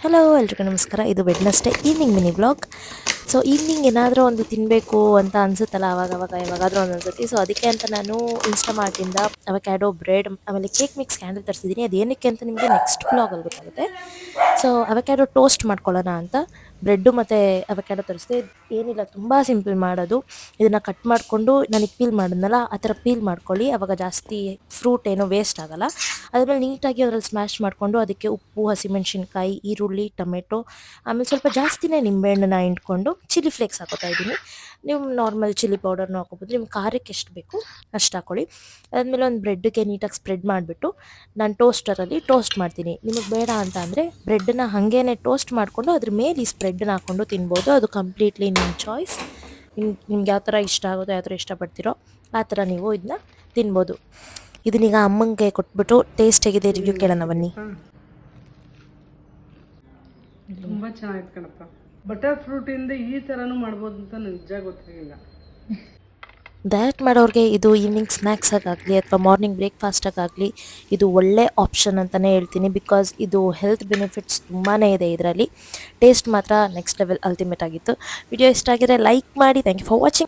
Hello ಎಲ್ರಿಗೂ ನಮಸ್ಕಾರ. ಇದು Wednesday evening mini blog. So evening ಏನಾದರೂ ಒಂದು ತಿನ್ನಬೇಕು ಅಂತ ಅನಿಸುತ್ತಲ್ಲ, ಅವಾಗ ಯಾವಾಗಾದರೂ ಒಂದು ಅನ್ಸುತ್ತೆ. ಸೊ ಅದಕ್ಕೆ ಅಂತ ನಾನು ಇನ್ಸ್ಟಾಮಾರ್ಟಿಂದ ಅವಕ್ಯಾಡೋ ಬ್ರೆಡ್ ಆಮೇಲೆ ಕೇಕ್ ಮಿಕ್ಸ್ ಕ್ಯಾಂಡಲ್ ತರಿಸಿದ್ದೀನಿ. ಅದು ಏನಕ್ಕೆ ಅಂತ ನಿಮಗೆ ನೆಕ್ಸ್ಟ್ ಬ್ಲಾಗಲ್ಲಿ ಗೊತ್ತಾಗುತ್ತೆ. ಸೊ ಅವಕ್ಯಾಡೋ ಟೋಸ್ಟ್ ಮಾಡ್ಕೊಳ್ಳೋಣ ಅಂತ ಬ್ರೆಡ್ಡು ಮತ್ತು ಅವಕ್ಯಾಡೋ ತರಿಸಿದೆ. ಏನಿಲ್ಲ, ತುಂಬ ಸಿಂಪಲ್ ಮಾಡೋದು. ಇದನ್ನು ಕಟ್ ಮಾಡಿಕೊಂಡು ನನಗೆ ಪೀಲ್ ಮಾಡಿದ್ನಲ್ಲ ಆ ಥರ ಪೀಲ್ ಮಾಡ್ಕೊಳ್ಳಿ, ಆವಾಗ ಜಾಸ್ತಿ ಫ್ರೂಟ್ ಏನೋ ವೇಸ್ಟ್ ಆಗೋಲ್ಲ. ಅದ್ರಲ್ಲಿ ನೀಟಾಗಿ ಅದ್ರಲ್ಲಿ ಸ್ಮ್ಯಾಶ್ ಮಾಡಿಕೊಂಡು ಅದಕ್ಕೆ ಉಪ್ಪು, ಹಸಿಮೆಣಸಿನ್ಕಾಯಿ, ಈರುಳ್ಳಿ, ಟೊಮೆಟೊ, ಆಮೇಲೆ ಸ್ವಲ್ಪ ಜಾಸ್ತಿನೇ ನಿಂಬೆಹಣ್ಣನ್ನ ಹಿಂಡ್ಕೊಂಡು ಚಿಲ್ಲಿ ಫ್ಲೇಕ್ಸ್ ಹಾಕೋತಾ ಇದ್ದೀನಿ. ನೀವು ನಾರ್ಮಲ್ ಚಿಲ್ಲಿ ಪೌಡರ್ನ ಹಾಕೋಬೋದು, ನಿಮ್ಮ ಖಾರಕ್ಕೆ ಎಷ್ಟು ಬೇಕು ಅಷ್ಟು ಹಾಕ್ಕೊಳ್ಳಿ. ಅದಾದಮೇಲೆ ಒಂದು ಬ್ರೆಡ್ಗೆ ನೀಟಾಗಿ ಸ್ಪ್ರೆಡ್ ಮಾಡಿಬಿಟ್ಟು ನಾನು ಟೋಸ್ಟರಲ್ಲಿ ಟೋಸ್ಟ್ ಮಾಡ್ತೀನಿ. ನಿಮಗೆ ಬೇಡ ಅಂತ ಅಂದರೆ ಬ್ರೆಡ್ಡನ್ನ ಹಾಗೇ ಟೋಸ್ಟ್ ಮಾಡಿಕೊಂಡು ಅದ್ರ ಮೇಲೆ ಈ ಸ್ಪ್ರೆಡ್ನ ಹಾಕ್ಕೊಂಡು ತಿನ್ಬೋದು. ಅದು ಕಂಪ್ಲೀಟ್ಲಿ ನಿಮ್ಮ ಚಾಯ್ಸ್. ನಿಮ್ಗೆ ಯಾವ ಥರ ಇಷ್ಟ ಆಗೋದು, ಯಾವ ಥರ ಇಷ್ಟಪಡ್ತೀರೋ ಆ ಥರ ನೀವು ಇದನ್ನ ತಿನ್ಬೋದು. ಇದನ್ನೀಗ ಅಮ್ಮಂಗೆ ಕೊಟ್ಬಿಟ್ಟು ಟೇಸ್ಟ್ ಹೇಗಿದೆ ರಿವ್ಯೂ ಕೇಳೋಣ ಬನ್ನಿ. ತುಂಬ ಚೆನ್ನಾಗಿತ್ತು ಕಣಪ್ಪ. ಬಟರ್ ಫ್ರೂಟಿಂದ ಈ ಥರನೂ ಮಾಡ್ಬೋದು ಅಂತ ನನಗೆ ನಿಜ ಗೊತ್ತಾಗಿಲ್ಲ. ಡಯಟ್ ಮಾಡೋರಿಗೆ ಇದು ಈವ್ನಿಂಗ್ ಸ್ನ್ಯಾಕ್ಸಾಗಲಿ ಅಥವಾ ಮಾರ್ನಿಂಗ್ ಬ್ರೇಕ್ಫಾಸ್ಟಾಗಲಿ ಇದು ಒಳ್ಳೆ ಆಪ್ಷನ್ ಅಂತಲೇ ಹೇಳ್ತೀನಿ. ಬಿಕಾಸ್ ಇದು ಹೆಲ್ತ್ ಬೆನಿಫಿಟ್ಸ್ ತುಂಬಾ ಇದೆ ಇದರಲ್ಲಿ. ಟೇಸ್ಟ್ ಮಾತ್ರ ನೆಕ್ಸ್ಟ್ ಲೆವೆಲ್ ಅಲ್ಟಿಮೇಟ್ ಆಗಿತ್ತು. ವಿಡಿಯೋ ಇಷ್ಟ ಆಗಿದ್ರೆ ಲೈಕ್ ಮಾಡಿ. Thank you for watching.